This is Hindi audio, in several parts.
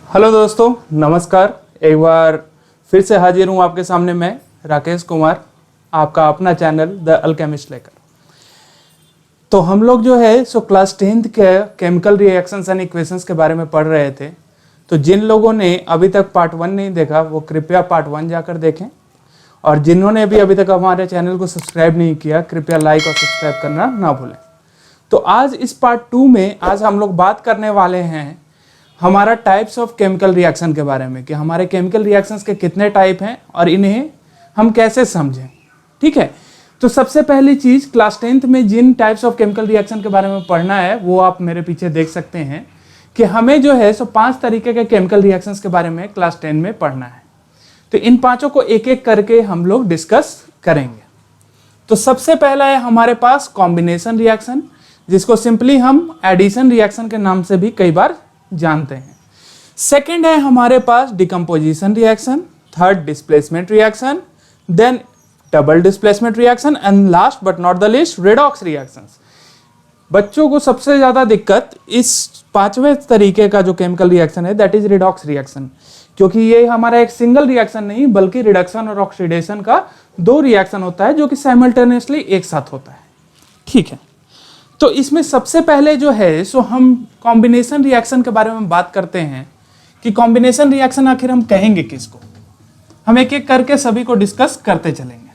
हेलो दोस्तों, नमस्कार। एक बार फिर से हाजिर हूँ आपके सामने मैं राकेश कुमार, आपका अपना चैनल द अल्केमिस्ट लेकर। तो हम लोग जो है सो क्लास 10th के केमिकल रिएक्शंस एंड इक्वेशंस के बारे में पढ़ रहे थे। तो जिन लोगों ने अभी तक पार्ट 1 नहीं देखा वो कृपया पार्ट 1 जाकर देखें, और जिन्होंने भी अभी तक हमारे चैनल को सब्सक्राइब नहीं किया कृपया लाइक और सब्सक्राइब करना ना भूलें। तो आज इस पार्ट 2 में आज हम लोग बात करने वाले हैं हमारा टाइप्स ऑफ केमिकल रिएक्शन के बारे में, कि हमारे केमिकल रिएक्शंस के कितने टाइप हैं और इन्हें हम कैसे समझें। ठीक है, तो सबसे पहली चीज क्लास 10th में जिन टाइप्स ऑफ केमिकल रिएक्शन के बारे में पढ़ना है वो आप मेरे पीछे देख सकते हैं कि हमें जो है सो 5 तरीके के केमिकल रिएक्शंस के बारे में क्लास 10 में पढ़ना है। तो इन पांचों को एक एक करके हम लोग डिस्कस करेंगे। तो सबसे पहला है हमारे पास कॉम्बिनेशन रिएक्शन, जिसको सिंपली हम एडिशन रिएक्शन के नाम से भी कई बार जानते हैं। सेकंड है हमारे पास decomposition reaction, third displacement reaction, then double displacement reaction and last but not the least redox reactions. बच्चों को सबसे ज्यादा दिक्कत इस पांचवें तरीके का जो केमिकल रिएक्शन है दैट इज रेडॉक्स रिएक्शन, क्योंकि ये हमारा एक सिंगल रिएक्शन नहीं बल्कि रिडक्शन और ऑक्सीडेशन का 2 रिएक्शन होता है जो कि साइमल्टेनियसली एक साथ होता है। ठीक है, तो इसमें सबसे पहले जो है सो हम कॉम्बिनेशन रिएक्शन के बारे में बात करते हैं कि कॉम्बिनेशन रिएक्शन आखिर हम कहेंगे किसको। हम एक एक करके सभी को डिस्कस करते चलेंगे।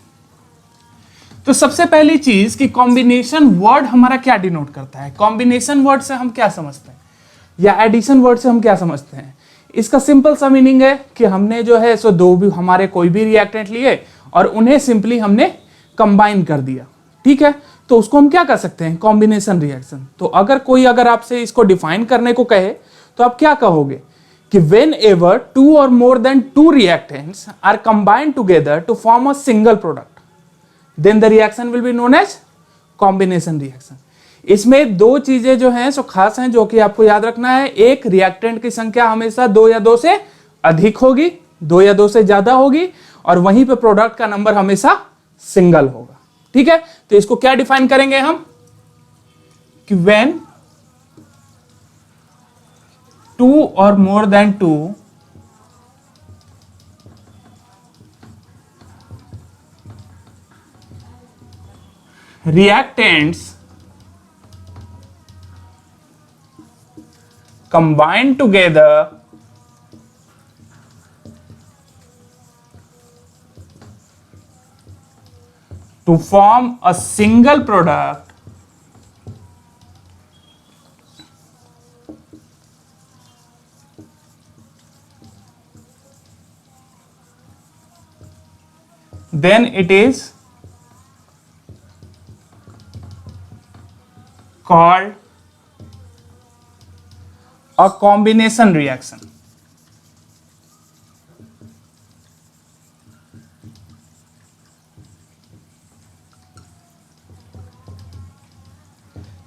तो सबसे पहली चीज कि कॉम्बिनेशन वर्ड हमारा क्या डिनोट करता है। कॉम्बिनेशन वर्ड से हम क्या समझते हैं या एडिशन वर्ड से हम क्या समझते हैं। इसका सिंपल सा मीनिंग है कि हमने जो है सो दो भी हमारे कोई भी रिएक्टेंट लिए और उन्हें सिंपली हमने कंबाइन कर दिया। ठीक है, तो उसको हम क्या कर सकते हैं, कॉम्बिनेशन रिएक्शन। तो अगर आपसे इसको डिफाइन करने को कहे तो आप क्या कहोगे कि whenever 2 or more than 2 reactants are combined together to form a single product, then the reaction will be known as combination reaction। इसमें 2 चीजें जो हैं सो खास हैं जो कि आपको याद रखना है। एक, रिएक्टेंट की संख्या हमेशा 2 या 2 से अधिक होगी, 2 या 2 से ज्यादा होगी, और वहीं पे प्रोडक्ट का नंबर हमेशा सिंगल होगा। ठीक है, तो इसको क्या डिफाइन करेंगे हम कि when 2 or more than 2 reactants combine together to form a single product, then it is called a combination reaction।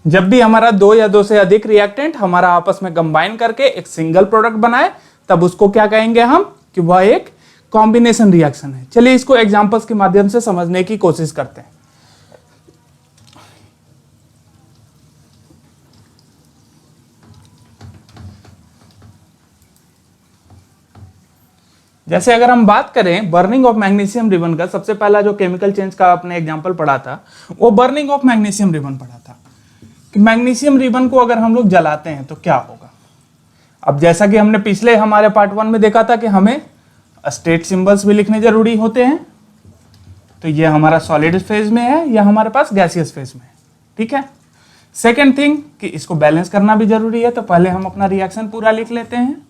जब भी हमारा 2 या 2 से अधिक रिएक्टेंट हमारा आपस में कंबाइन करके एक सिंगल प्रोडक्ट बनाए तब उसको क्या कहेंगे हम कि वह एक कॉम्बिनेशन रिएक्शन है। चलिए इसको एग्जांपल्स के माध्यम से समझने की कोशिश करते हैं। जैसे अगर हम बात करें बर्निंग ऑफ मैग्नीशियम रिबन का, सबसे पहला जो केमिकल चेंज का आपने एग्जांपल पढ़ा था वो बर्निंग ऑफ मैग्नीशियम रिबन पढ़ा था कि मैग्नीशियम रिबन को अगर हम लोग जलाते हैं तो क्या होगा। अब जैसा कि हमने पिछले हमारे पार्ट 1 में देखा था कि हमें स्टेट सिंबल्स भी लिखने जरूरी होते हैं। तो ये हमारा सॉलिड फेज में है या हमारे पास गैसियस फेज में है। ठीक है, सेकेंड थिंग कि इसको बैलेंस करना भी जरूरी है। तो पहले हम अपना रिएक्शन पूरा लिख लेते हैं।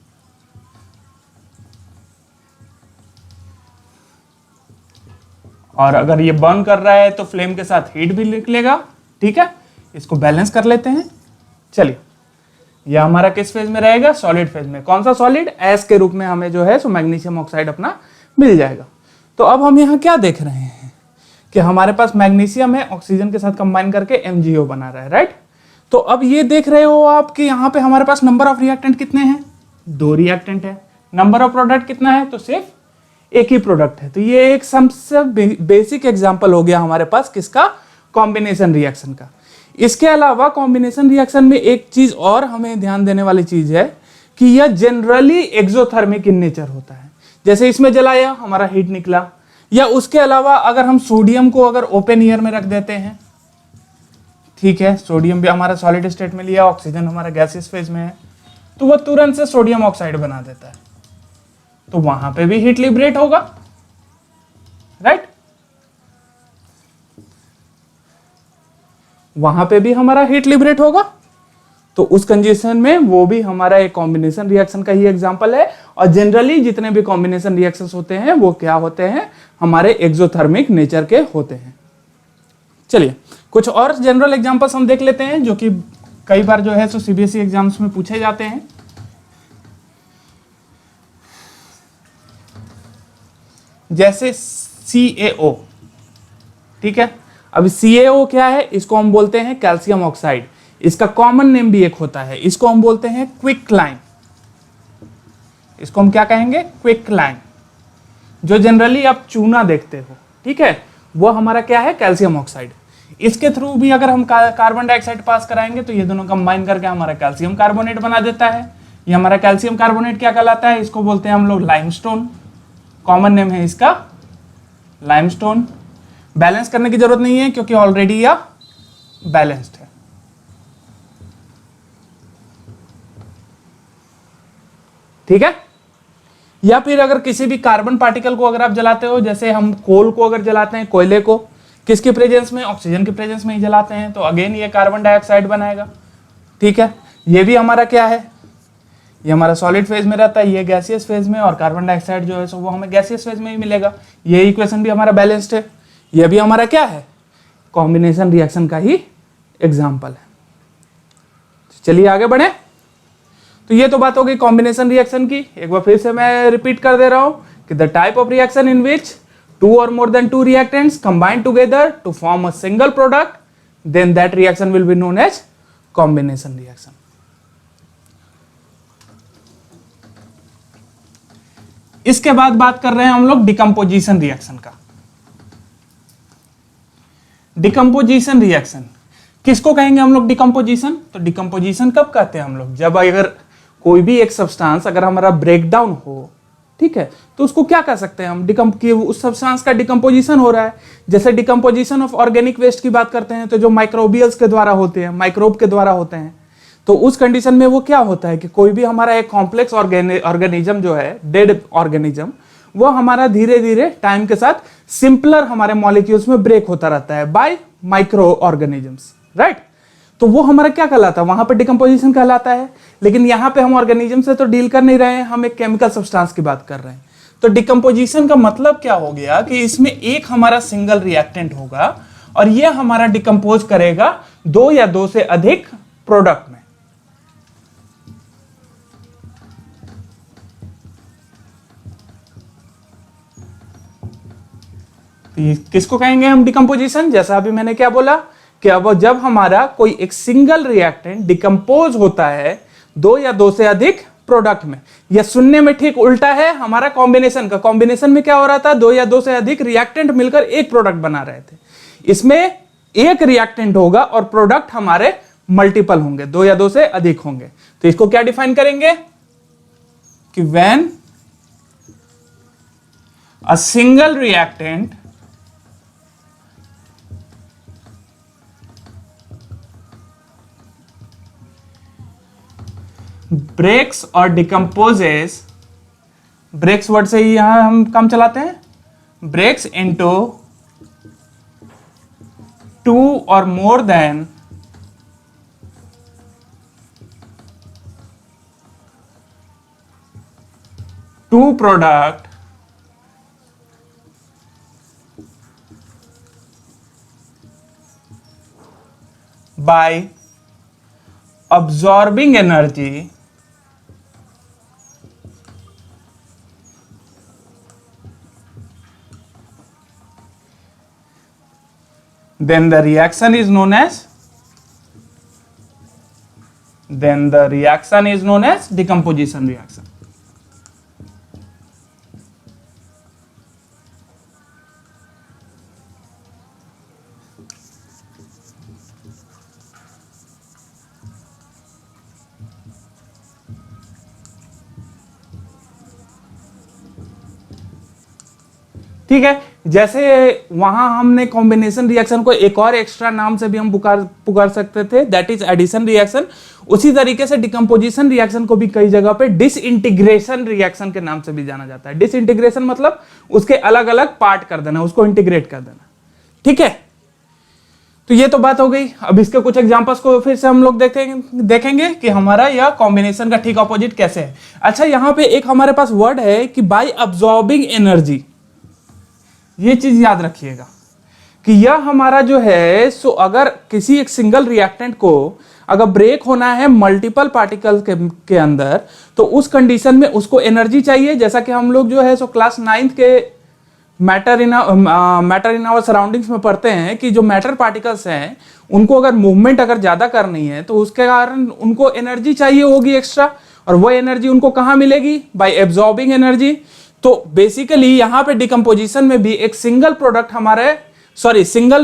और अगर ये बर्न कर रहा है तो फ्लेम के साथ हीट भी लिख लेगा। ठीक है, इसको बैलेंस कर लेते हैं। चलिए, यह हमारा किस फेज में रहेगा, सॉलिड फेज में। कौन सा सॉलिड, एस के रूप में हमें जो है सो मैग्नीशियम ऑक्साइड अपना मिल जाएगा। तो अब हम यहाँ क्या देख रहे हैं कि हमारे पास मैग्नीशियम है, ऑक्सीजन के साथ कंबाइन करके MgO बना रहा है, राइट। तो अब ये देख रहे हो आप कि यहाँ पे हमारे पास नंबर ऑफ रिएक्टेंट कितने हैं, 2 रिएक्टेंट है। नंबर ऑफ प्रोडक्ट कितना है, तो सिर्फ एक ही प्रोडक्ट है। तो ये एक सबसे बेसिक एग्जांपल हो गया हमारे पास किसका, कॉम्बिनेशन रिएक्शन का। इसके अलावा कॉम्बिनेशन रिएक्शन में एक चीज और हमें ध्यान देने वाली चीज है कि यह जनरली एक्सोथर्मिक इन नेचर होता है। जैसे इसमें जलाया, हमारा हीट निकला। या उसके अलावा अगर हम सोडियम को अगर ओपन एयर में रख देते हैं, ठीक है, सोडियम भी हमारा सॉलिड स्टेट में लिया, ऑक्सीजन हमारा गैसियस फेज में है, तो वह तुरंत से सोडियम ऑक्साइड बना देता है, तो वहां पे भी हीट लिबरेट होगा, राइट। वहां पे भी हमारा हीट लिबरेट होगा। तो उस कंडीशन में वो भी हमारा एक कॉम्बिनेशन रिएक्शन का ही एग्जांपल है। और जनरली जितने भी कॉम्बिनेशन रिएक्शंस होते हैं वो क्या होते हैं, हमारे एक्सोथर्मिक नेचर के होते हैं। चलिए कुछ और जनरल एग्जांपल्स हम देख लेते हैं जो कि कई बार जो है सो सीबीएसई एग्जाम्स में पूछे जाते हैं। जैसे CaO, ठीक है। अब CaO क्या है, इसको हम बोलते हैं कैल्शियम ऑक्साइड। इसका कॉमन नेम भी एक होता है, इसको हम बोलते हैं क्विकलाइन। इसको हम क्या कहेंगे, क्विकलाइन। जो जनरली आप चूना देखते हो, ठीक है, वो हमारा क्या है, कैल्शियम ऑक्साइड। इसके थ्रू भी अगर हम कार्बन डाइऑक्साइड पास कराएंगे तो ये दोनों कंबाइन करके हमारा कैल्शियम कार्बोनेट बना देता है। ये हमारा कैल्शियम कार्बोनेट क्या कहलाता है, इसको बोलते हैं हम लोग लाइमस्टोन। कॉमन नेम है इसका लाइमस्टोन। बैलेंस करने की जरूरत नहीं है क्योंकि ऑलरेडी यह बैलेंस्ड है। ठीक है। या फिर अगर किसी भी कार्बन पार्टिकल को अगर आप जलाते हो, जैसे हम कोल को अगर जलाते हैं, कोयले को किसके प्रेजेंस में, ऑक्सीजन के प्रेजेंस में ही जलाते हैं, तो अगेन ये कार्बन डाइऑक्साइड बनाएगा। ठीक है, ये भी हमारा क्या है, ये हमारा सॉलिड फेज में रहता है, ये गैसियस फेज में, और कार्बन डाइऑक्साइड जो है सो वो हमें गैसियस फेज में ही मिलेगा। ये इक्वेशन भी हमारा बैलेंस्ड है। ये भी हमारा क्या है, कॉम्बिनेशन रिएक्शन का ही एग्जाम्पल है। चलिए आगे बढ़े। तो ये तो बात हो गई कॉम्बिनेशन रिएक्शन की। एक बार फिर से मैं रिपीट कर दे रहा हूं कि the type of reaction in which two or more than two reactants combine together to form a single product, then that reaction will be known as combination reaction. इसके बाद बात कर रहे हैं हम लोग डिकम्पोजिशन रिएक्शन का। डिकम्पोजिशन रिएक्शन किसको कहेंगे हम लोग डिकम्पोजिशन? तो डिकम्पोजिशन कब कहते हैं हम लोग, जब अगर कोई भी एक सब्सटेंस अगर हमारा ब्रेकडाउन हो, ठीक है, तो उसको क्या कह सकते हैं हम, उस सब्सटेंस का डिकम्पोजिशन हो रहा है। जैसे डिकम्पोजिशन ऑफ ऑर्गेनिक वेस्ट की बात करते हैं तो जो माइक्रोबियल्स के द्वारा होते हैं, माइक्रोब के द्वारा होते हैं, तो उस कंडीशन में वो क्या होता है कि कोई भी हमारा एक कॉम्प्लेक्स ऑर्गेनिज्म जो है, डेड ऑर्गेनिज्म, वो हमारा धीरे धीरे टाइम के साथ सिंपलर हमारे मॉलिक्यूल्स में ब्रेक होता रहता है बाय माइक्रो ऑर्गेनिजम्स, राइट। तो वो हमारा क्या कहलाता है, वहां पे डिकम्पोजिशन कहलाता है। लेकिन यहां पे हम ऑर्गेनिज्म से तो डील कर नहीं रहे हैं, हम एक केमिकल सब्सटेंस की बात कर रहे हैं। तो डिकम्पोजिशन का मतलब क्या हो गया कि इसमें एक हमारा सिंगल रिएक्टेंट होगा और ये हमारा डिकम्पोज करेगा दो या दो से अधिक प्रोडक्ट में। तो किसको कहेंगे हम डिकम्पोजिशन? जैसा अभी मैंने क्या बोला कि अब जब हमारा कोई एक सिंगल रिएक्टेंट डिकम्पोज होता है दो या दो से अधिक प्रोडक्ट में। यह सुनने में ठीक उल्टा है हमारा कॉम्बिनेशन का। कॉम्बिनेशन में क्या हो रहा था, दो या दो से अधिक रिएक्टेंट मिलकर एक प्रोडक्ट बना रहे थे। इसमें एक रिएक्टेंट होगा और प्रोडक्ट हमारे मल्टीपल होंगे, दो या दो से अधिक होंगे। तो इसको क्या डिफाइन करेंगे कि when a single reactant breaks और डिकम्पोजेस, ब्रेक्स वर्ड से ही यहां हम काम चलाते हैं, ब्रेक्स इनटू टू और more than two product by absorbing energy then the reaction is known as decomposition reaction. ठीक है। जैसे वहां हमने कॉम्बिनेशन रिएक्शन को एक और एक्स्ट्रा नाम से भी हम पुकार सकते थे, दैट इज एडिशन रिएक्शन। उसी तरीके से डिकम्पोजिशन रिएक्शन को भी कई जगह पे डिसइंटीग्रेशन रिएक्शन के नाम से भी जाना जाता है। डिसइंटीग्रेशन मतलब उसके अलग अलग पार्ट कर देना, उसको इंटीग्रेट कर देना, ठीक है। तो ये तो बात हो गई। अब इसके कुछ एग्जांपल्स को फिर से हम लोग देखेंगे कि हमारा यह कॉम्बिनेशन का ठीक ऑपोजिट कैसे है। अच्छा, यहां पे एक हमारे पास वर्ड है कि बाय अब्सॉर्बिंग एनर्जी। ये चीज याद रखिएगा कि यह हमारा जो है सो अगर किसी एक सिंगल रिएक्टेंट को अगर ब्रेक होना है मल्टीपल पार्टिकल के अंदर, तो उस कंडीशन में उसको एनर्जी चाहिए। जैसा कि हम लोग जो है सो क्लास 9th के मैटर इन आवर सराउंडिंग्स में पढ़ते हैं कि जो मैटर पार्टिकल्स हैं उनको अगर मूवमेंट अगर ज्यादा करनी है तो उसके कारण उनको एनर्जी चाहिए होगी एक्स्ट्रा, और वो एनर्जी उनको कहाँ मिलेगी? Bye absorbing energy. तो बेसिकली यहां पे डिकम्पोजिशन में भी एक सिंगल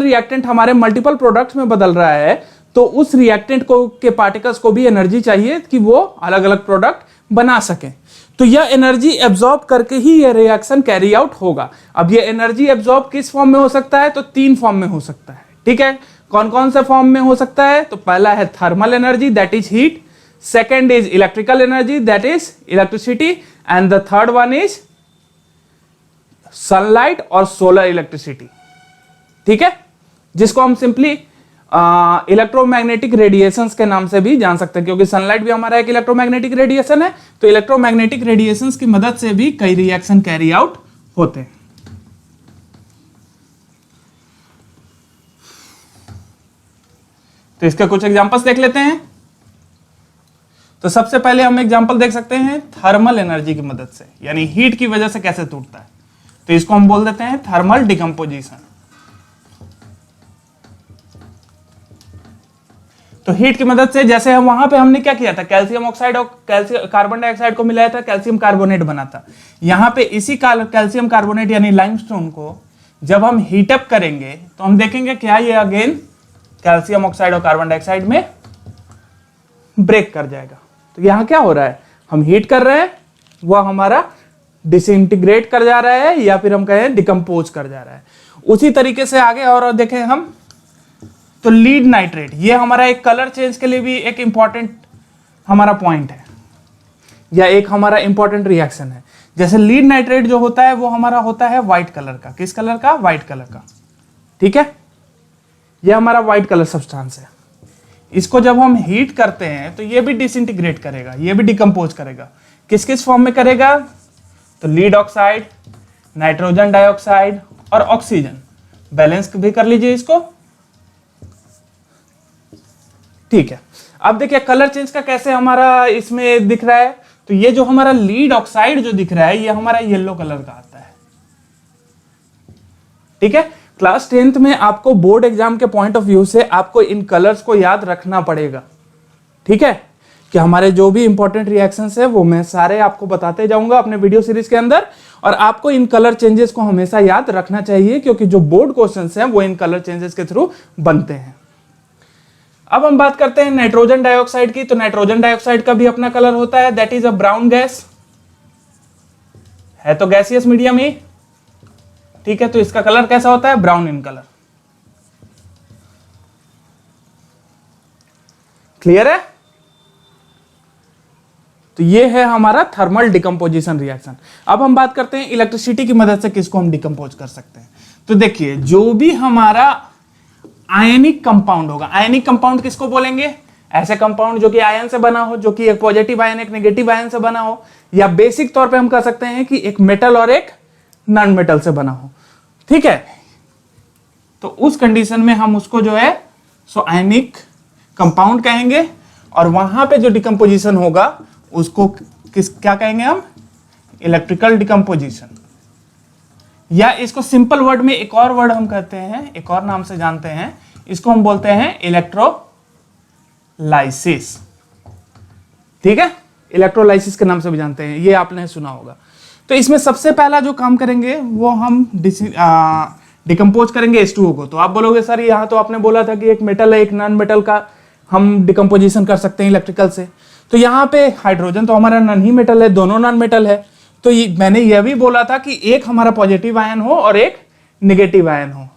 रिएक्टेंट हमारे मल्टीपल प्रोडक्ट्स में बदल रहा है, तो उस रिएक्टेंट को के पार्टिकल्स को भी एनर्जी चाहिए कि वो अलग अलग प्रोडक्ट बना सकें। तो यह एनर्जी एब्जॉर्ब करके ही यह रिएक्शन कैरी आउट होगा। अब यह एनर्जी एब्जॉर्ब किस फॉर्म में हो सकता है? तो 3 फॉर्म में हो सकता है, ठीक है। कौन कौन से फॉर्म में हो सकता है? तो पहला है thermal energy, that is heat. Second is electrical energy, that is electricity. And the third one is sunlight और सोलर इलेक्ट्रिसिटी, ठीक है, जिसको हम सिंपली इलेक्ट्रोमैग्नेटिक रेडिएशंस के नाम से भी जान सकते हैं, क्योंकि सनलाइट भी हमारा एक इलेक्ट्रोमैग्नेटिक रेडिएशन है। तो इलेक्ट्रोमैग्नेटिक रेडिएशंस की मदद से भी कई रिएक्शन कैरी आउट होते हैं। तो इसके कुछ एग्जांपल्स देख लेते हैं। तो सबसे पहले हम एग्जांपल देख सकते हैं थर्मल एनर्जी की मदद से, यानी हीट की वजह से कैसे टूटता है। तो इसको हम बोल देते हैं थर्मल डिकम्पोजिशन। तो हीट की मदद से, जैसे हम वहां पे हमने क्या किया था, कैल्शियम ऑक्साइड और कार्बन डाइऑक्साइड को मिलाया था, कैल्शियम कार्बोनेट बना था। यहां पे इसी कैल्शियम कार्बोनेट यानी लाइमस्टोन को जब हम हीटअप करेंगे तो हम देखेंगे क्या ये अगेन कैल्शियम ऑक्साइड और कार्बन डाइऑक्साइड में ब्रेक कर जाएगा। तो यहां क्या हो रहा है, हम हीट कर रहे हैं, वह हमारा डिसइंटीग्रेट कर जा रहा है, या फिर हम कहें डिकम्पोज कर जा रहा है। उसी तरीके से आगे और देखें हम, तो लीड नाइट्रेट, ये हमारा एक कलर चेंज के लिए भी एक इंपॉर्टेंट हमारा पॉइंट है, या एक हमारा इंपॉर्टेंट रिएक्शन है। जैसे लीड नाइट्रेट जो होता है वो हमारा होता है व्हाइट कलर का। किस कलर का? व्हाइट कलर का, ठीक है। ये हमारा व्हाइट कलर सब्सटेंस है। इसको जब हम हीट करते हैं तो ये भी डिसइंटीग्रेट करेगा, ये भी डिकम्पोज करेगा। किस किस फॉर्म में करेगा? तो लीड ऑक्साइड, नाइट्रोजन डाइऑक्साइड और ऑक्सीजन। बैलेंस भी कर लीजिए इसको, ठीक है। अब देखिए कलर चेंज का कैसे हमारा इसमें दिख रहा है। तो ये जो हमारा लीड ऑक्साइड जो दिख रहा है ये हमारा येलो कलर का आता है, ठीक है। क्लास 10th में आपको बोर्ड एग्जाम के पॉइंट ऑफ व्यू से आपको इन कलर्स को याद रखना पड़ेगा, ठीक है, कि हमारे जो भी इंपॉर्टेंट रिएक्शंस है वो मैं सारे आपको बताते जाऊंगा अपने वीडियो सीरीज के अंदर, और आपको इन कलर चेंजेस को हमेशा याद रखना चाहिए, क्योंकि जो बोर्ड क्वेश्चंस हैं वो इन कलर चेंजेस के थ्रू बनते हैं। अब हम बात करते हैं नाइट्रोजन डाइऑक्साइड की। तो नाइट्रोजन डाइऑक्साइड का भी अपना कलर होता है, that is a brown gas, है तो गैसियस मीडियम ही, ठीक है। तो इसका कलर कैसा होता है? ब्राउन इन कलर, क्लियर है। तो ये है हमारा थर्मल डिकम्पोजिशन रिएक्शन। अब हम बात करते हैं इलेक्ट्रिसिटी की मदद से किसको हम डिकम्पोज कर सकते हैं। तो देखिए जो भी हमारा आयनिक कंपाउंड होगा, आयनिक कंपाउंड किसको बोलेंगे? ऐसे कंपाउंड जो कि आयन से बना हो, जो कि एक पॉजिटिव आयन एक नेगेटिव आयन से बना हो, या बेसिक तौर पे हम कह सकते हैं कि एक मेटल और एक नॉन मेटल से बना हो, ठीक है। तो उस कंडीशन में हम उसको जो है सो आयनिक कंपाउंड कहेंगे, और वहां पे जो डिकम्पोजिशन होगा उसको क्या कहेंगे हम? इलेक्ट्रिकल डिकम्पोजिशन, या इसको सिंपल वर्ड में एक और वर्ड हम कहते हैं, एक और नाम से जानते हैं, इसको हम बोलते हैं इलेक्ट्रोलाइसिस, ठीक है। इलेक्ट्रोलाइसिस के नाम से भी जानते हैं, ये आपने सुना होगा। तो इसमें सबसे पहला जो काम करेंगे वो हम डिकम्पोज करेंगे H2O को। तो आप बोलोगे सर यहाँ तो आपने बोला था कि एक मेटल है एक नॉन मेटल का हम डिकम्पोजिशन कर सकते हैं इलेक्ट्रिकल से। तो यहाँ पे हाइड्रोजन तो हमारा नॉन ही मेटल है, दोनों नॉन मेटल है, तो मैंने यह भी बोला था कि एक हमारा पॉजिटिव आयन हो और एक निगेटिव आयन हो।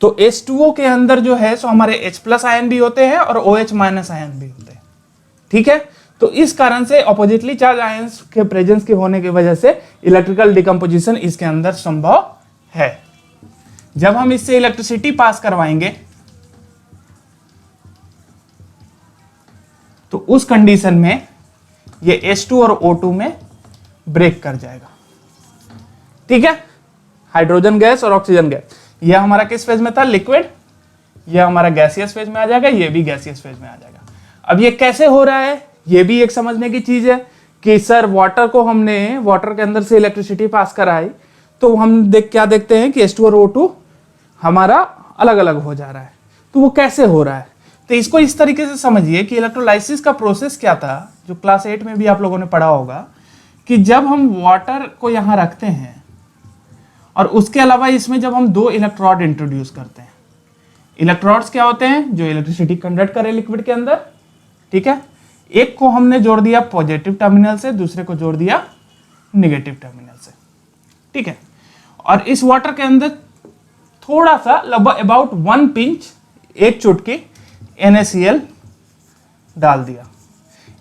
तो H2O के अंदर जो है सो हमारे H+ आयन भी होते हैं और OH- आयन भी होते हैं। ठीक है, तो इस कारण से ऑपोजिटली चार्ज आयंस के प्रेजेंस के होने की वजह से इलेक्ट्रिकल डिकम्पोजिशन इसके अंदर संभव है। जब हम इससे इलेक्ट्रिसिटी पास करवाएंगे तो उस कंडीशन में ये H2 और O2 में ब्रेक कर जाएगा। ठीक है, हाइड्रोजन गैस और ऑक्सीजन गैस, यह हमारा किस फेज में था, लिक्विड, यह हमारा गैसियस फेज में आ जाएगा, यह भी गैसियस फेज में आ जाएगा। अब ये कैसे हो रहा है, यह भी एक समझने की चीज है कि सर वाटर को हमने वाटर के अंदर से इलेक्ट्रिसिटी पास कराई तो हम क्या देखते हैं कि H2 और O2 हमारा अलग अलग हो जा रहा है। तो वो कैसे हो रहा है, तो इसको इस तरीके से समझिए कि इलेक्ट्रोलाइसिस का प्रोसेस क्या था, जो क्लास 8 में भी आप लोगों ने पढ़ा होगा कि जब हम वाटर को यहां रखते हैं और उसके अलावा इसमें जब हम 2 इलेक्ट्रोड इंट्रोड्यूस करते हैं। इलेक्ट्रोड्स क्या होते हैं, जो इलेक्ट्रिसिटी कंडक्ट करे लिक्विड के अंदर। ठीक है, एक को हमने जोड़ दिया पॉजिटिव टर्मिनल से, दूसरे को जोड़ दिया निगेटिव टर्मिनल से। ठीक है, और इस वाटर के अंदर थोड़ा सा लगभग अबाउट 1 पिंच, एक चुटकी NaCl डाल दिया।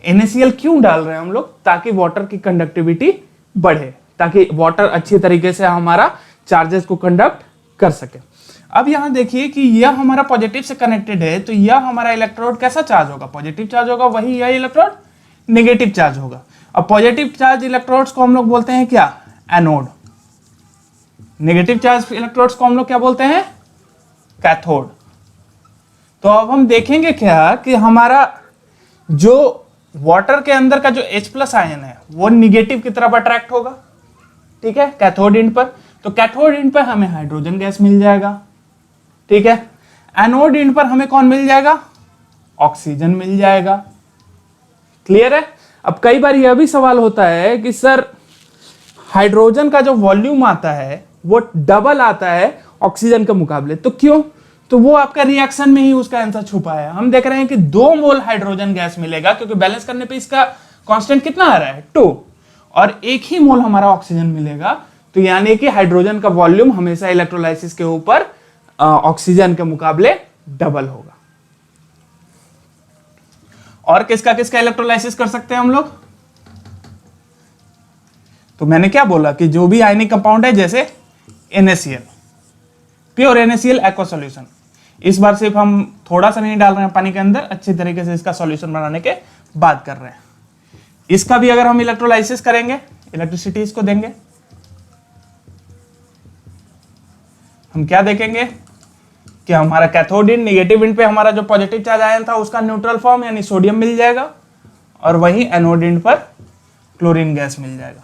NaCl क्यों डाल रहे हैं हम लोग, ताकि वाटर की कंडक्टिविटी बढ़े, ताकि वाटर अच्छी तरीके से हमारा चार्जेस को कंडक्ट कर सके। अब यहां देखिए कि यह हमारा पॉजिटिव से कनेक्टेड है, तो यह हमारा इलेक्ट्रोड कैसा चार्ज होगा, पॉजिटिव चार्ज होगा, वही यह इलेक्ट्रोड नेगेटिव चार्ज होगा। अब पॉजिटिव चार्ज इलेक्ट्रोड्स को हम लोग बोलते हैं क्या, एनोड। नेगेटिव चार्ज इलेक्ट्रोड्स को हम लोग क्या बोलते हैं, कैथोड। तो अब हम देखेंगे क्या कि हमारा जो वाटर के अंदर का जो H+ आयन है वो निगेटिव की तरफ अट्रैक्ट होगा। ठीक है, कैथोड एंड पर, तो कैथोड एंड पर हमें हाइड्रोजन गैस मिल जाएगा। ठीक है, एनोड एंड पर हमें कौन मिल जाएगा, ऑक्सीजन मिल जाएगा। क्लियर है। अब कई बार यह भी सवाल होता है कि सर हाइड्रोजन का जो वॉल्यूम आता है वो डबल आता है ऑक्सीजन के मुकाबले, तो क्यों, तो वो आपका रिएक्शन में ही उसका आंसर छुपा है। हम देख रहे हैं कि 2 मोल हाइड्रोजन गैस मिलेगा, क्योंकि बैलेंस करने पे इसका कांस्टेंट कितना आ रहा है, 2, और 1 ही मोल हमारा ऑक्सीजन मिलेगा। तो यानी कि हाइड्रोजन का वॉल्यूम हमेशा इलेक्ट्रोलाइसिस के ऊपर ऑक्सीजन के मुकाबले डबल होगा। और किसका किसका इलेक्ट्रोलाइसिस कर सकते हैं हम लोग, तो मैंने क्या बोला कि जो भी आयनिक कंपाउंड है, जैसे NaCl, pure NaCl aqua solution, इस बार सिर्फ हम थोड़ा सा नहीं डाल रहे हैं पानी के अंदर, अच्छी तरीके से इसका सॉल्यूशन बनाने के बाद कर रहे हैं। इसका भी अगर हम इलेक्ट्रोलाइसिस करेंगे, इलेक्ट्रिसिटी इसको देंगे, हम क्या देखेंगे कि हमारा कैथोड एंड नेगेटिव एंड पे हमारा जो पॉजिटिव चार्ज आयन था उसका न्यूट्रल फॉर्म यानी सोडियम मिल जाएगा, और वहीं एनोड एंड पर क्लोरीन गैस मिल जाएगा।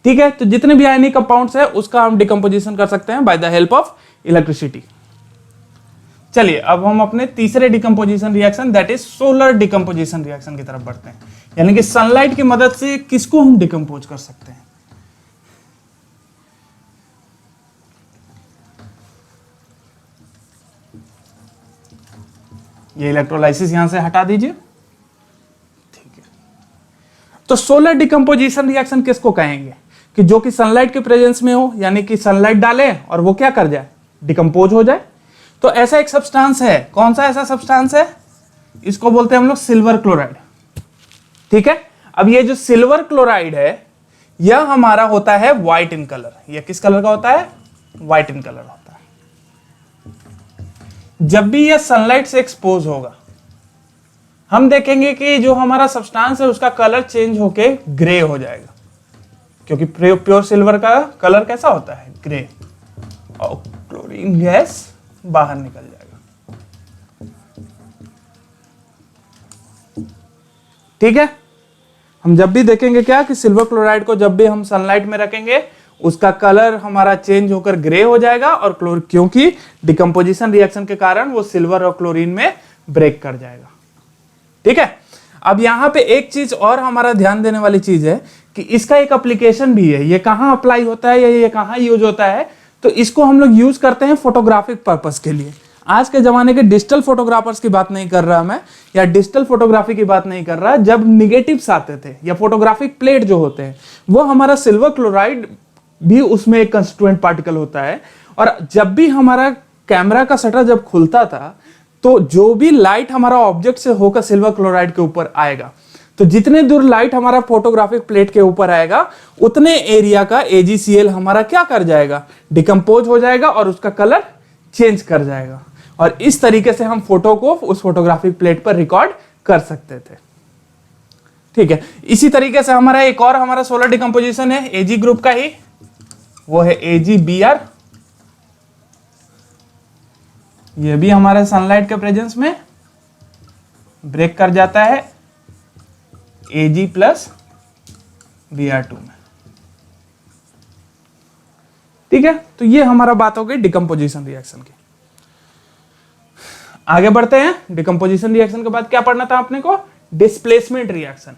ठीक है, तो जितने भी आयनिक कंपाउंड्स है उसका हम डिकम्पोजिशन कर सकते हैं by the help of electricity. चलिए अब हम अपने तीसरे decomposition reaction that is solar decomposition reaction की तरफ बढ़ते हैं, यानी कि सनलाइट की मदद से किसको हम डिकम्पोज कर सकते हैं। ये इलेक्ट्रोलाइसिस यहां से हटा दीजिए। ठीक है, तो सोलर डिकम्पोजिशन रिएक्शन किसको कहेंगे कि जो कि सनलाइट के प्रेजेंस में हो, यानी कि सनलाइट डाले और वो क्या कर जाए, डिकम्पोज हो जाए। तो ऐसा एक सब्सटेंस है, कौन सा ऐसा सब्सटेंस है, इसको बोलते हैं हम लोग सिल्वर क्लोराइड। ठीक है, अब ये जो सिल्वर क्लोराइड है यह हमारा होता है व्हाइट इन कलर। यह किस कलर का होता है, व्हाइट इन कलर होता है। जब भी यह सनलाइट से एक्सपोज होगा हम देखेंगे कि जो हमारा सब्सटेंस है उसका कलर चेंज होके ग्रे हो जाएगा, क्योंकि प्योर सिल्वर का कलर कैसा होता है, ग्रे, और क्लोरीन गैस बाहर निकल जाएगा। ठीक है, हम जब भी देखेंगे क्या कि सिल्वर क्लोराइड को जब भी हम सनलाइट में रखेंगे उसका कलर हमारा चेंज होकर ग्रे हो जाएगा, और क्योंकि डिकम्पोजिशन रिएक्शन के कारण वो सिल्वर और क्लोरीन में ब्रेक कर जाएगा। ठीक है, अब यहां पे एक चीज और हमारा ध्यान देने वाली चीज है कि इसका एक एप्लीकेशन भी है। ये कहां अप्लाई होता है या ये कहां यूज होता है, तो इसको हम लोग यूज करते हैं फोटोग्राफिक पर्पस के लिए। आज के जमाने के डिजिटल फोटोग्राफर्स की बात नहीं कर रहा मैं, या डिजिटल फोटोग्राफी की बात नहीं कर रहा। जब निगेटिव्स आते थे या फोटोग्राफिक प्लेट जो होते हैं, वो हमारा सिल्वर क्लोराइड भी उसमें एक कंस्टिट्यूएंट पार्टिकल होता है। और जब भी हमारा कैमरा का शटर जब खुलता था, तो जो भी लाइट हमारा ऑब्जेक्ट से होकर सिल्वर क्लोराइड के ऊपर आएगा, तो जितने दूर लाइट हमारा फोटोग्राफिक प्लेट के ऊपर आएगा, उतने एरिया का AgCl हमारा क्या कर जाएगा, डिकम्पोज हो जाएगा और उसका कलर चेंज कर जाएगा। और इस तरीके से हम फोटो को उस फोटोग्राफिक प्लेट पर रिकॉर्ड कर सकते थे। ठीक है, इसी तरीके से हमारा एक और हमारा सोलर डिकम्पोजिशन है Ag ग्रुप का ही, वो है AgBr। ये भी हमारे सनलाइट के प्रेजेंस में ब्रेक कर जाता है Ag प्लस Br2 में। ठीक है, तो ये हमारा बात हो गई डिकम्पोजिशन रिएक्शन की। आगे बढ़ते हैं। डिकम्पोजिशन रिएक्शन के बाद क्या पढ़ना था अपने को, डिस्प्लेसमेंट रिएक्शन।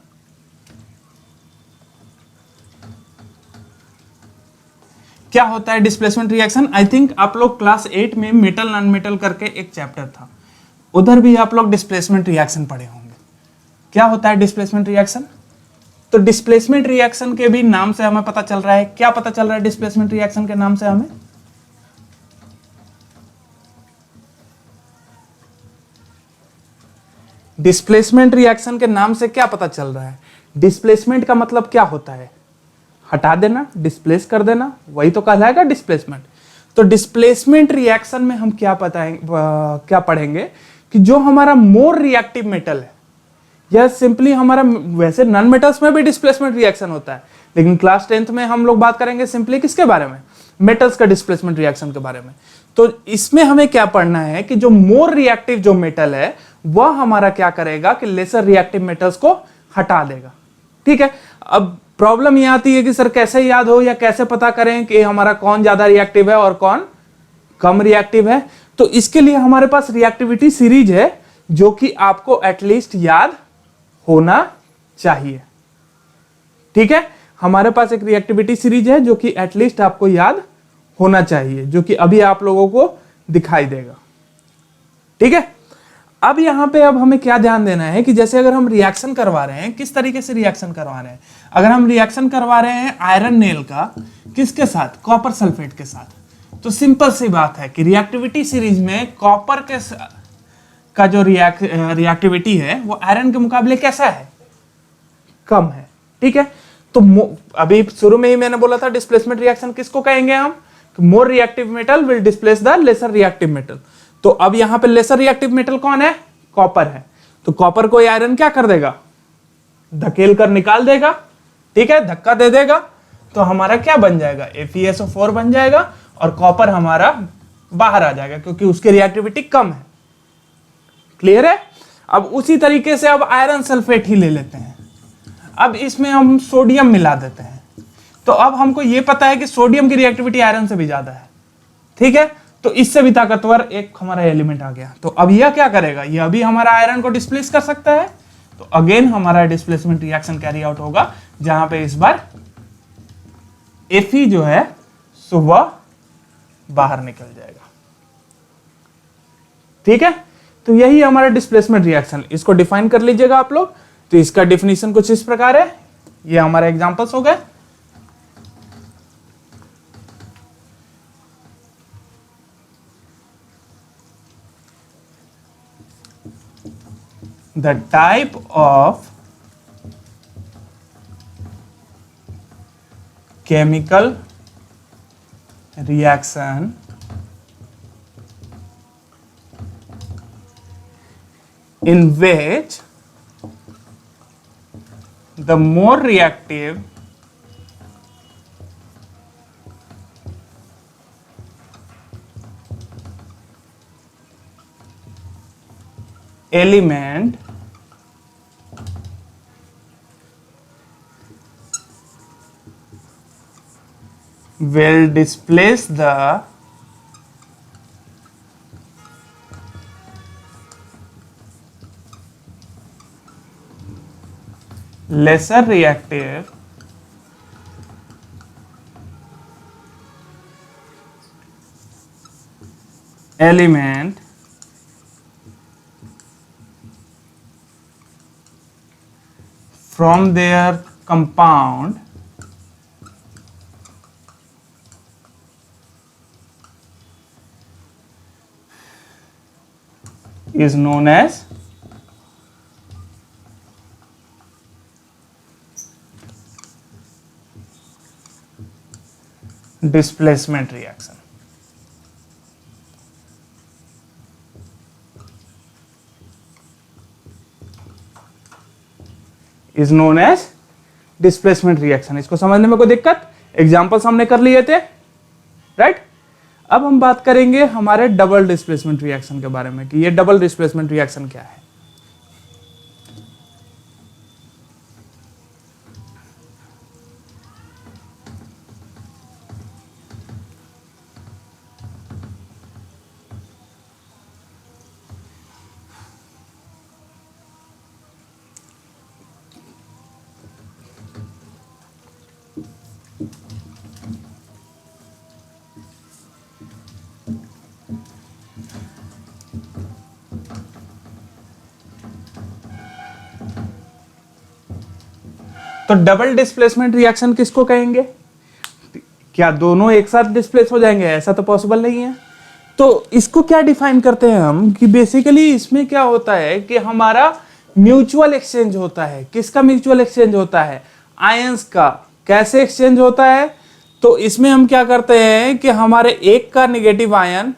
क्या होता है डिस्प्लेसमेंट रिएक्शन? आई थिंक आप लोग क्लास 8 में मेटल नॉन मेटल करके एक चैप्टर था, उधर भी आप लोग डिस्प्लेसमेंट रिएक्शन पढ़े होंगे। क्या होता है डिस्प्लेसमेंट रिएक्शन? तो डिस्प्लेसमेंट रिएक्शन के भी नाम से हमें पता चल रहा है, क्या पता चल रहा है डिस्प्लेसमेंट रिएक्शन के नाम से हमें? डिस्प्लेसमेंट रिएक्शन के नाम से क्या पता चल रहा है? डिस्प्लेसमेंट का मतलब क्या होता है? हटा देना, डिस्प्लेस कर देना, वही तो कहलाएगा डिस्प्लेसमेंट। तो डिस्प्लेसमेंट रिएक्शन में हम क्या क्या पढ़ेंगे कि जो हमारा मोर रिएक्टिव मेटल है, या सिंपली हमारा, वैसे नॉन मेटल्स में भी डिस्प्लेसमेंट रिएक्शन होता है, लेकिन क्लास 10th में हम लोग बात करेंगे सिंपली किसके बारे में, मेटल्स का डिस्प्लेसमेंट रिएक्शन के बारे में। तो इसमें हमें क्या पढ़ना है कि जो मोर रिएक्टिव जो मेटल है, वह हमारा क्या करेगा कि लेसर रिएक्टिव मेटल्स को हटा देगा। ठीक है, अब प्रॉब्लम ये आती है कि सर कैसे याद हो या कैसे पता करें कि हमारा कौन ज्यादा रिएक्टिव है और कौन कम रिएक्टिव है? तो इसके लिए हमारे पास रिएक्टिविटी सीरीज है, जो कि आपको एटलीस्ट याद होना चाहिए। ठीक है, हमारे पास एक रिएक्टिविटी सीरीज है जो कि एटलीस्ट आपको याद होना चाहिए, जो कि अभी आप लोगों को दिखाई देगा। ठीक है, अब यहां पे अब हमें क्या ध्यान देना है कि जैसे अगर हम रिएक्शन करवा रहे हैं, किस तरीके से रिएक्शन करवा रहे हैं? अगर हम रिएक्शन करवा रहे हैं आयरन नेल का, किसके साथ? कॉपर सल्फेट के साथ। तो सिंपल सी बात है कि रिएक्टिविटी सीरीज में कॉपर के का जो रिएक्टिविटी है वो आयरन के मुकाबले कैसा है? कम है। ठीक है, तो अभी शुरू में ही मैंने बोला था डिस्प्लेसमेंट रिएक्शन किसको कहेंगे हम? More reactive metal will displace the lesser reactive metal. तो अब यहां पे लेसर रिएक्टिव मेटल कौन है? कॉपर है। तो कॉपर को आयरन क्या कर देगा? धकेल कर निकाल देगा। ठीक है, धक्का दे देगा, तो हमारा क्या बन जाएगा? FeSO4 बन जाएगा और कॉपर हमारा बाहर आ जाएगा क्योंकि उसकी रिएक्टिविटी कम है। क्लियर है? अब उसी तरीके से अब आयरन सल्फेट ही ले लेते हैं। अब इसमें हम सोडियम मिला देते हैं, तो अब हमको यह पता है कि सोडियम की रिएक्टिविटी आयरन से भी ज्यादा है। ठीक है, तो इससे भी ताकतवर एक हमारा एलिमेंट आ गया। तो अब यह क्या करेगा? यह भी हमारा आयरन को डिस्प्लेस कर सकता है। तो अगेन हमारा डिस्प्लेसमेंट रिएक्शन कैरी आउट होगा, जहां पे इस बार Fe जो है सुबह बाहर निकल जाएगा। ठीक है, तो यही हमारा डिस्प्लेसमेंट रिएक्शन। इसको डिफाइन कर लीजिएगा आप लोग। तो इसका डेफिनेशन कुछ इस प्रकार है। ये हमारे एग्जांपल्स हो गए। The type of chemical reaction in which the more reactive element will displace the lesser reactive element from their compound is known as displacement reaction. Is known as displacement reaction. इसको समझने में कोई दिक्कत? एग्जांपल्स हमने कर लिए थे, राइट? अब हम बात करेंगे हमारे डबल डिस्प्लेसमेंट रिएक्शन के बारे में कि ये डबल डिस्प्लेसमेंट रिएक्शन क्या है। तो डबल डिस्प्लेसमेंट रिएक्शन किसको कहेंगे? क्या दोनों एक साथ डिस्प्लेस हो जाएंगे? ऐसा तो पॉसिबल नहीं है। तो इसको क्या डिफाइन करते हैं हम कि बेसिकली इसमें क्या होता है कि हमारा म्यूचुअल एक्सचेंज होता है। किसका म्यूचुअल एक्सचेंज होता है? आयंस का। कैसे एक्सचेंज होता है? तो इसमें हम क्या करते हैं कि हमारे एक का निगेटिव आयन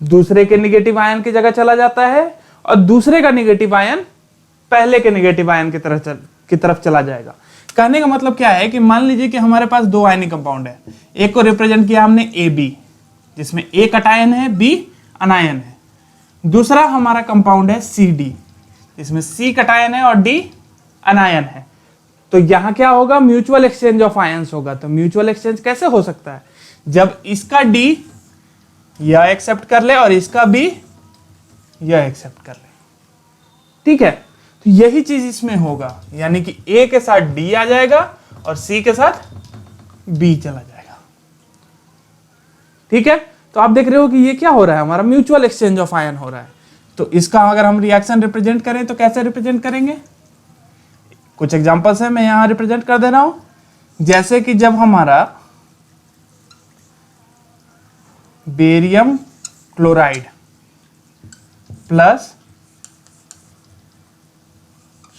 दूसरे के निगेटिव आयन की जगह चला जाता है और दूसरे का निगेटिव आयन पहले के निगेटिव आयन की तरफ चला जाएगा। कहने का मतलब क्या है कि मान लीजिए कि हमारे पास दो आयनिक कंपाउंड है। एक को रिप्रेजेंट किया हमने ए बी, जिसमें ए कटायन है, बी अनायन है। दूसरा हमारा कंपाउंड है सी डी, जिसमें सी कटायन है और डी अनायन है। तो यहां क्या होगा? म्यूचुअल एक्सचेंज ऑफ आयंस होगा। तो म्यूचुअल एक्सचेंज कैसे हो सकता है? जब इसका डी यह एक्सेप्ट कर ले और इसका बी यह एक्सेप्ट कर ले। ठीक है, तो यही चीज इसमें होगा, यानी कि ए के साथ डी आ जाएगा और सी के साथ बी चला जाएगा। ठीक है, तो आप देख रहे हो कि ये क्या हो रहा है? हमारा म्यूचुअल एक्सचेंज ऑफ आयन हो रहा है। तो इसका अगर हम रिएक्शन रिप्रेजेंट करें तो कैसे रिप्रेजेंट करेंगे? कुछ एग्जांपल्स है, मैं यहां रिप्रेजेंट कर दे रहा हूं। जैसे कि जब हमारा barium chloride plus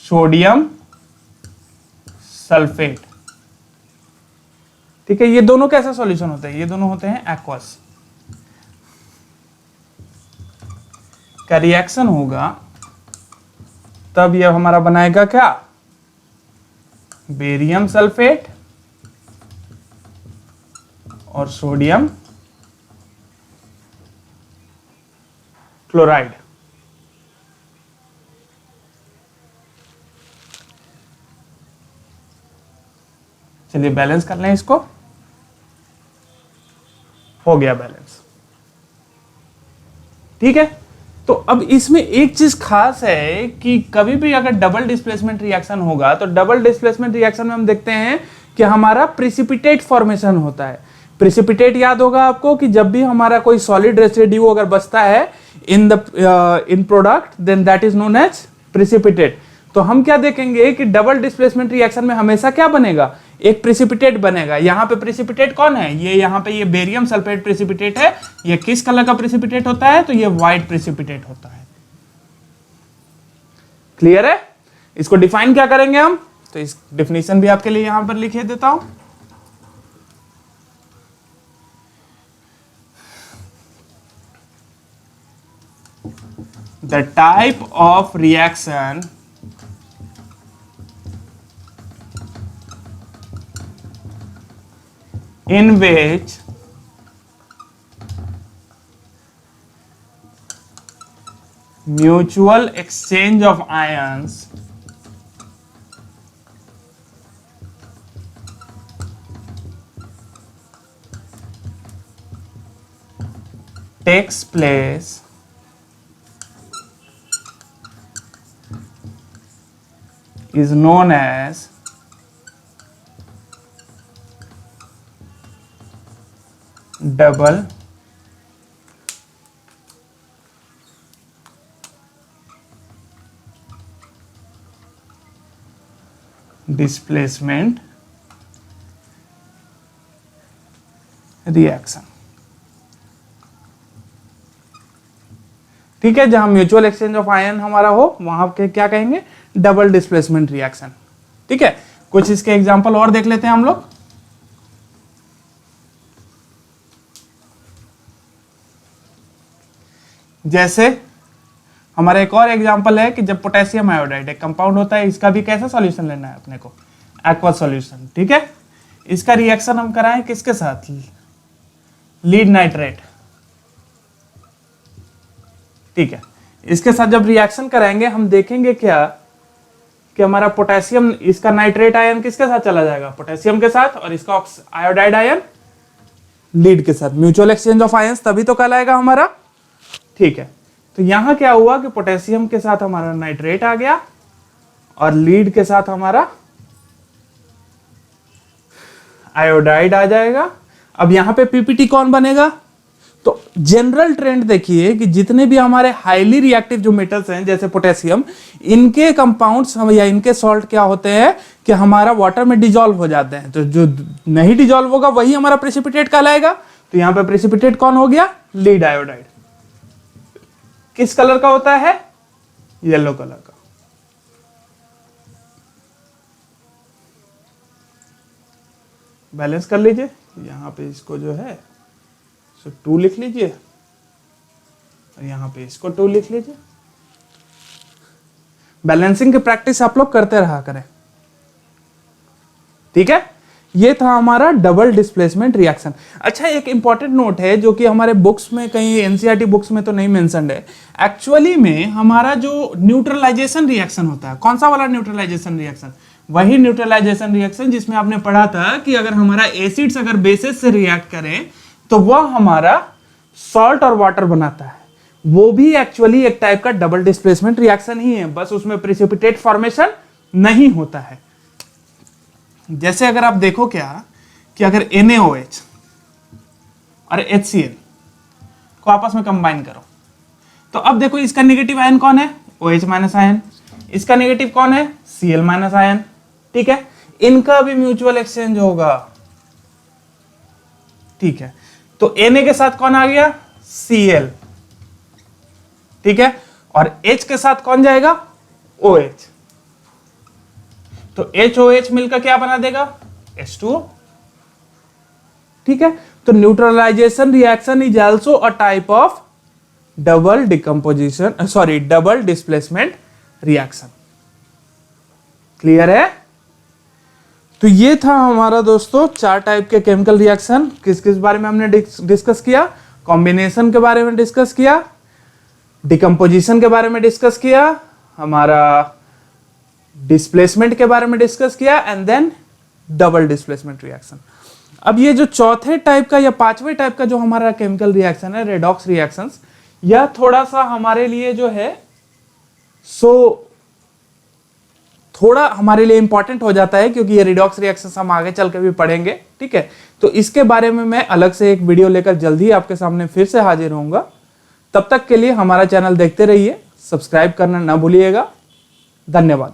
sodium sulphate, ठीक है, ये दोनों कैसा सॉल्यूशन होते हैं? ये दोनों होते हैं एक्वस का रिएक्शन होगा, तब यह हमारा बनाएगा क्या? बेरियम सल्फेट और सोडियम क्लोराइड। चलिए बैलेंस कर लें इसको। हो गया बैलेंस। ठीक है, तो अब इसमें एक चीज खास है कि कभी भी अगर डबल डिस्प्लेसमेंट रिएक्शन होगा तो डबल डिस्प्लेसमेंट रिएक्शन में हम देखते हैं कि हमारा प्रिसिपिटेट फॉर्मेशन होता है। प्रिसिपिटेट याद होगा आपको कि जब भी हमारा कोई सॉलिड रेसिड्यू अगर बचता है in product, then that is known as precipitate. तो हम क्या देखेंगे कि डबल डिस्प्लेसमेंट रिएक्शन में हमेशा क्या बनेगा? एक प्रिसिपिटेट बनेगा। यहां पे प्रिसिपिटेट कौन है? ये यहां पे ये बेरियम सल्फेट प्रिसिपिटेट है। ये किस कलर का प्रिसिपिटेट होता है? तो ये व्हाइट प्रिसिपिटेट होता है। क्लियर है? इसको डिफाइन क्या करेंगे हम? तो इस डिफिनेशन भी आपके लिए यहां पर लिखे देता हूं। The type of reaction in which mutual exchange of ions takes place is known as double displacement reaction. ठीक है, जहां म्यूचुअल एक्सचेंज ऑफ आयन हमारा हो वहां के क्या कहेंगे, डबल डिस्प्लेसमेंट रिएक्शन। ठीक है, कुछ इसके एग्जांपल और देख लेते हैं हम लोग। जैसे हमारा एक और एग्जांपल है कि जब पोटेशियम आयोडाइड एक कंपाउंड होता है, इसका भी कैसा सॉल्यूशन लेना है अपने को, एक्वा सॉल्यूशन। ठीक है, इसका रिएक्शन हम कराएं किसके साथ, लीड नाइट्रेट। ठीक है, इसके साथ जब रिएक्शन कराएंगे हम देखेंगे क्या कि हमारा पोटेशियम, इसका नाइट्रेट आयन किसके साथ चला जाएगा, पोटेशियम के साथ, और इसका आयोडाइड आयन लीड के साथ। म्यूचुअल एक्सचेंज ऑफ आयंस तभी तो कहलाएगा हमारा। ठीक है, तो यहां क्या हुआ कि पोटेशियम के साथ हमारा नाइट्रेट आ गया और लीड के साथ हमारा आयोडाइड आ जाएगा। अब यहां पे पीपीटी कौन बनेगा, तो जनरल ट्रेंड देखिए कि जितने भी हमारे हाईली रिएक्टिव जो मेटल्स हैं जैसे पोटेशियम, इनके कंपाउंड्स या इनके सॉल्ट क्या होते हैं कि हमारा वाटर में डिजोल्व हो जाते हैं। तो जो नहीं डिजोल्व होगा वही हमारा प्रेसिपिटेट कहलाएगा। तो यहां पे प्रेसिपिटेट कौन हो गया, लीड आयोडाइड। किस कलर का होता है, येलो कलर का। बैलेंस कर लीजिए, यहां पे इसको जो है 2 लिख लीजिए और यहां पे इसको 2 लिख लीजिए। बैलेंसिंग की प्रैक्टिस आप लोग करते रहा करें। ठीक है, ये था हमारा डबल डिस्प्लेसमेंट रिएक्शन। अच्छा, एक इंपॉर्टेंट नोट है जो कि हमारे बुक्स में, कहीं एनसीईआरटी बुक्स में तो नहीं मेंशन्ड है। एक्चुअली में हमारा जो न्यूट्रलाइजेशन रिएक्शन होता है, कौन सा वाला न्यूट्रलाइजेशन रिएक्शन, वही न्यूट्रलाइजेशन रिएक्शन जिसमें आपने पढ़ा था कि अगर हमारा एसिड्स अगर बेसिस से रिएक्ट करें तो वह हमारा सॉल्ट और वाटर बनाता है। वो भी एक्चुअली एक टाइप का डबल डिस्प्लेसमेंट रिएक्शन ही है, बस उसमें प्रेसिपिटेट फॉर्मेशन नहीं होता है। जैसे अगर आप देखो क्या कि अगर NaOH और HCl को आपस में कंबाइन करो तो अब देखो इसका नेगेटिव आयन कौन है, OH माइनस आयन, इसका नेगेटिव कौन है, Cl माइनस आयन। ठीक है, इनका भी म्यूचुअल एक्सचेंज होगा। ठीक है, तो Na के साथ कौन आ गया, Cl। ठीक है, और H के साथ कौन जाएगा, OH। तो HOH मिलकर क्या बना देगा, H2O। ठीक है, तो neutralisation reaction is also a type of double decomposition, sorry double displacement reaction. Clear है। तो ये था हमारा दोस्तों 4 टाइप के केमिकल रिएक्शन। किस किस बारे में हमने डिस्कस किया, कॉम्बिनेशन के बारे में डिस्कस किया, डिकम्पोजिशन के बारे में डिस्कस किया, हमारा डिस्प्लेसमेंट के बारे में डिस्कस किया, and then double displacement reaction. अब ये जो चौथे टाइप का या 5वें टाइप का जो हमारा केमिकल रिएक्शन है, रेडॉक्स रिएक्शंस, यह थोड़ा सा हमारे लिए जो है थोड़ा हमारे लिए इंपॉर्टेंट हो जाता है, क्योंकि ये रिडॉक्स रिएक्शंस हम आगे चल के भी पढ़ेंगे। ठीक है, तो इसके बारे में मैं अलग से एक वीडियो लेकर जल्दी आपके सामने फिर से हाजिर होऊंगा। तब तक के लिए हमारा चैनल देखते रहिए, सब्सक्राइब करना ना भूलिएगा। धन्यवाद।